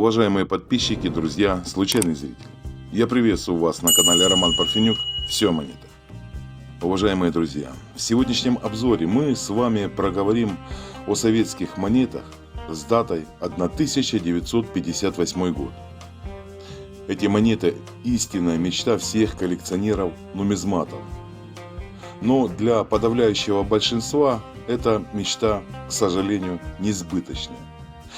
Уважаемые подписчики, друзья, случайный зритель. Я приветствую вас на канале Роман Парфенюк «Все о монетах». Уважаемые друзья, в сегодняшнем обзоре мы с вами проговорим о советских монетах с датой 1958 год. Эти монеты – истинная мечта всех коллекционеров-нумизматов. Но для подавляющего большинства эта мечта, к сожалению, несбыточная.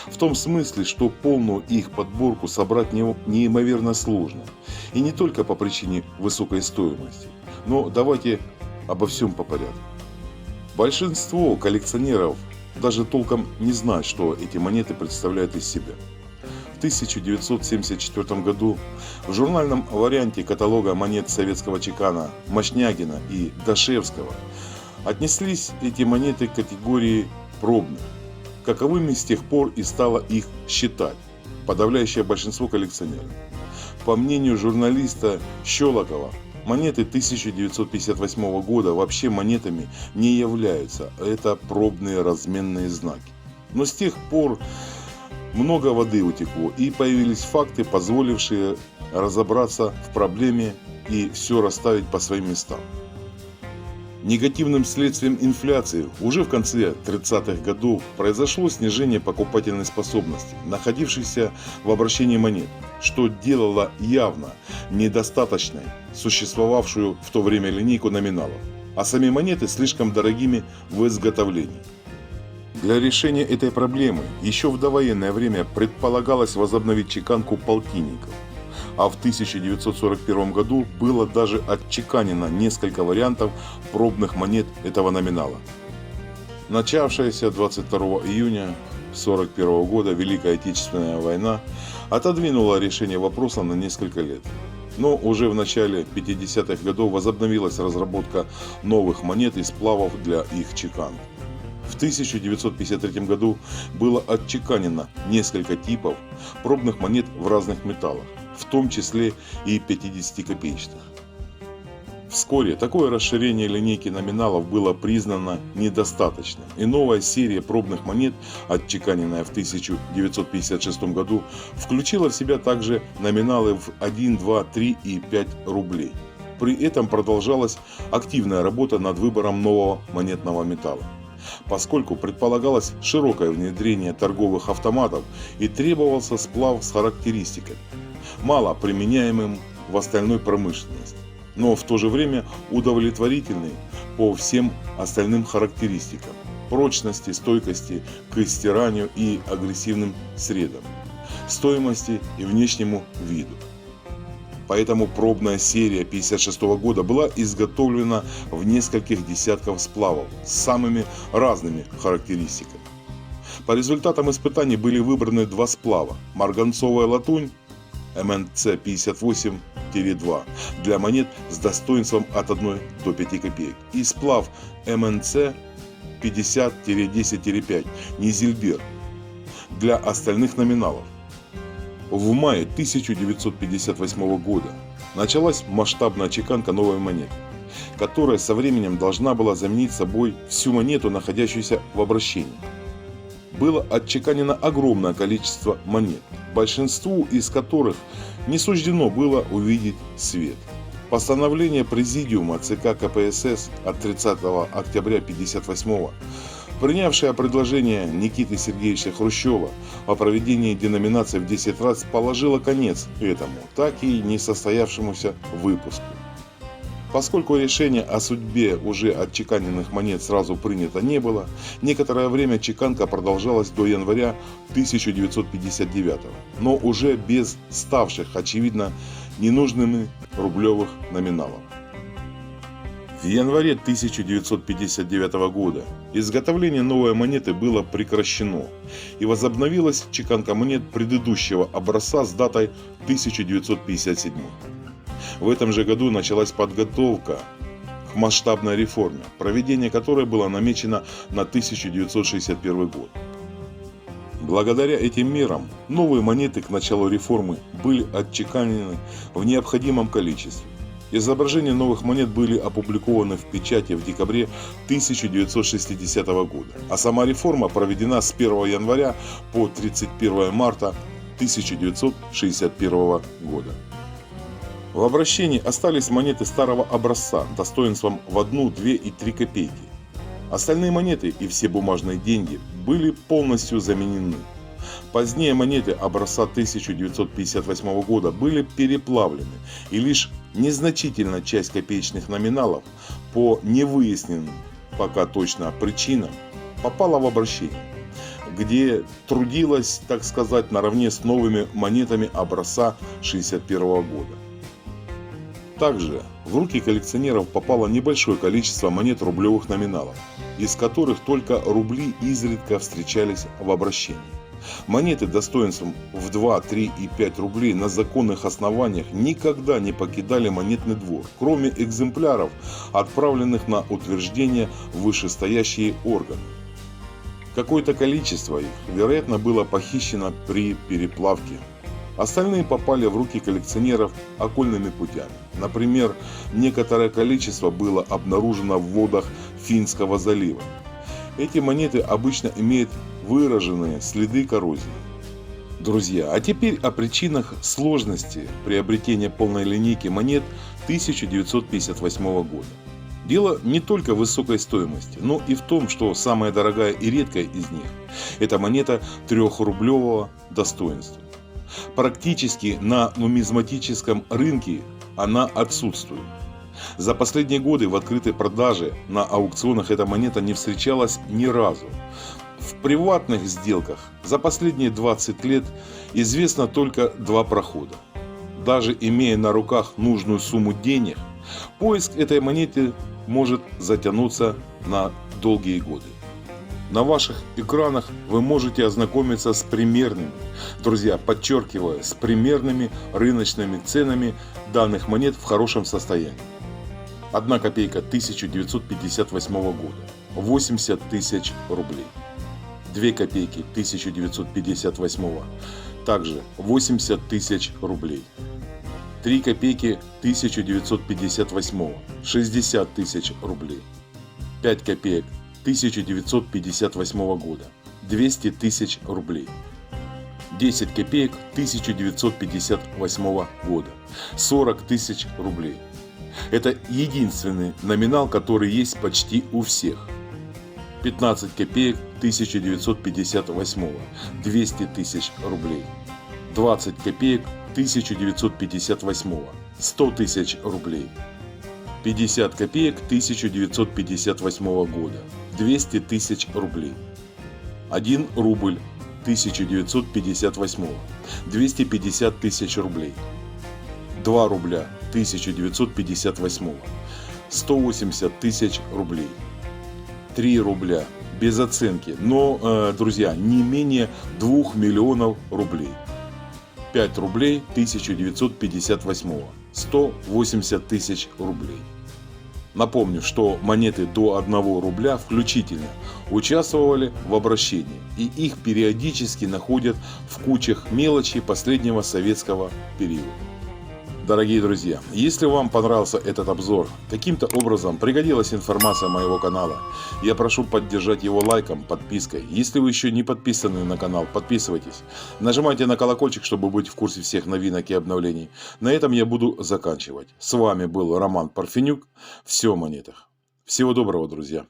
В том смысле, что полную их подборку собрать неимоверно сложно. И не только по причине высокой стоимости. Но давайте обо всем по порядку. Большинство коллекционеров даже толком не знают, что эти монеты представляют из себя. В 1974 году в журнальном варианте каталога монет советского чекана Мощнягина и Дашевского отнеслись эти монеты к категории пробных. Каковыми с тех пор и стало их считать подавляющее большинство коллекционеров. По мнению журналиста Щелокова, монеты 1958 года вообще монетами не являются, это пробные разменные знаки. Но с тех пор много воды утекло и появились факты, позволившие разобраться в проблеме и все расставить по своим местам. Негативным следствием инфляции уже в конце 30-х годов произошло снижение покупательной способности находившихся в обращении монет, что делало явно недостаточной существовавшую в то время линейку номиналов, а сами монеты слишком дорогими в изготовлении. Для решения этой проблемы еще в довоенное время предполагалось возобновить чеканку полтинников. А в 1941 году было даже отчеканено несколько вариантов пробных монет этого номинала. Начавшаяся 22 июня 1941 года Великая Отечественная война отодвинула решение вопроса на несколько лет. Но уже в начале 50-х годов возобновилась разработка новых монет и сплавов для их чеканки. В 1953 году было отчеканено несколько типов пробных монет в разных металлах, в том числе и 50-копеечных. Вскоре такое расширение линейки номиналов было признано недостаточным, и новая серия пробных монет, отчеканенная в 1956 году, включила в себя также номиналы в 1, 2, 3 и 5 рублей. При этом продолжалась активная работа над выбором нового монетного металла, поскольку предполагалось широкое внедрение торговых автоматов и требовался сплав с характеристиками, мало применяемым в остальной промышленности, но в то же время удовлетворительный по всем остальным характеристикам – прочности, стойкости к стиранию и агрессивным средам, стоимости и внешнему виду. Поэтому пробная серия 1956 года была изготовлена в нескольких десятков сплавов с самыми разными характеристиками. По результатам испытаний были выбраны два сплава – марганцовая латунь МНЦ 58-2 для монет с достоинством от 1 до 5 копеек и сплав МНЦ 50-10-5 Низельбер для остальных номиналов. В мае 1958 года началась масштабная чеканка новой монеты, которая со временем должна была заменить собой всю монету, находящуюся в обращении. Было отчеканено огромное количество монет, большинству из которых не суждено было увидеть свет. Постановление Президиума ЦК КПСС от 30 октября 1958 принявшее предложение Никиты Сергеевича Хрущева о проведении деноминации в 10 раз, положило конец этому, так и не состоявшемуся выпуску. Поскольку решение о судьбе уже отчеканенных монет сразу принято не было, некоторое время чеканка продолжалась до января 1959, но уже без ставших, очевидно, ненужными рублевых номиналов. В январе 1959 года изготовление новой монеты было прекращено и возобновилась чеканка монет предыдущего образца с датой 1957. В этом же году началась подготовка к масштабной реформе, проведение которой было намечено на 1961 год. Благодаря этим мерам новые монеты к началу реформы были отчеканены в необходимом количестве. Изображения новых монет были опубликованы в печати в декабре 1960 года, а сама реформа проведена с 1 января по 31 марта 1961 года. В обращении остались монеты старого образца достоинством в 1, 2 и 3 копейки. Остальные монеты и все бумажные деньги были полностью заменены. Позднее монеты образца 1958 года были переплавлены, и лишь незначительная часть копеечных номиналов по невыясненным пока точно причинам попала в обращение, где трудилась, так сказать, наравне с новыми монетами образца 1961 года. Также в руки коллекционеров попало небольшое количество монет рублевых номиналов, из которых только рубли изредка встречались в обращении. Монеты достоинством в 2, 3 и 5 рублей на законных основаниях никогда не покидали монетный двор, кроме экземпляров, отправленных на утверждение в вышестоящие органы. Какое-то количество их, вероятно, было похищено при переплавке. Остальные попали в руки коллекционеров окольными путями. Например, некоторое количество было обнаружено в водах Финского залива. Эти монеты обычно имеют выраженные следы коррозии. Друзья, а теперь о причинах сложности приобретения полной линейки монет 1958 года. Дело не только в высокой стоимости, но и в том, что самая дорогая и редкая из них – это монета 3-рублевого достоинства. Практически на нумизматическом рынке она отсутствует. За последние годы в открытой продаже на аукционах эта монета не встречалась ни разу. В приватных сделках за последние 20 лет известно только 2 прохода. Даже имея на руках нужную сумму денег, поиск этой монеты может затянуться на долгие годы. На ваших экранах вы можете ознакомиться с примерными, друзья, подчеркиваю, с примерными рыночными ценами данных монет в хорошем состоянии. 1 копейка 1958 года – 80 тысяч рублей. 2 копейки 1958 – также 80 тысяч рублей. 3 копейки 1958 – 60 тысяч рублей. 5 копеек 1958 года – 200 тысяч рублей. 10 копеек 1958 года – 40 тысяч рублей. Это единственный номинал, который есть почти у всех. 15 копеек 1958 – 200 тысяч рублей. 20 копеек 1958 – 100 тысяч рублей. 50 копеек 1958 года – 200 тысяч рублей. 1 рубль 1958 – 250 тысяч рублей. 2 рубля 1958 – 180 тысяч рублей. 3 рубля без оценки, но, друзья, не менее 2 миллионов рублей. 5 рублей 1958 – 180 тысяч рублей. Напомню, что монеты до 1 рубля включительно участвовали в обращении, и их периодически находят в кучах мелочи последнего советского периода. Дорогие друзья, если вам понравился этот обзор, каким-то образом пригодилась информация моего канала, я прошу поддержать его лайком, подпиской. Если вы еще не подписаны на канал, подписывайтесь. Нажимайте на колокольчик, чтобы быть в курсе всех новинок и обновлений. На этом я буду заканчивать. С вами был Роман Парфенюк. Все о монетах. Всего доброго, друзья.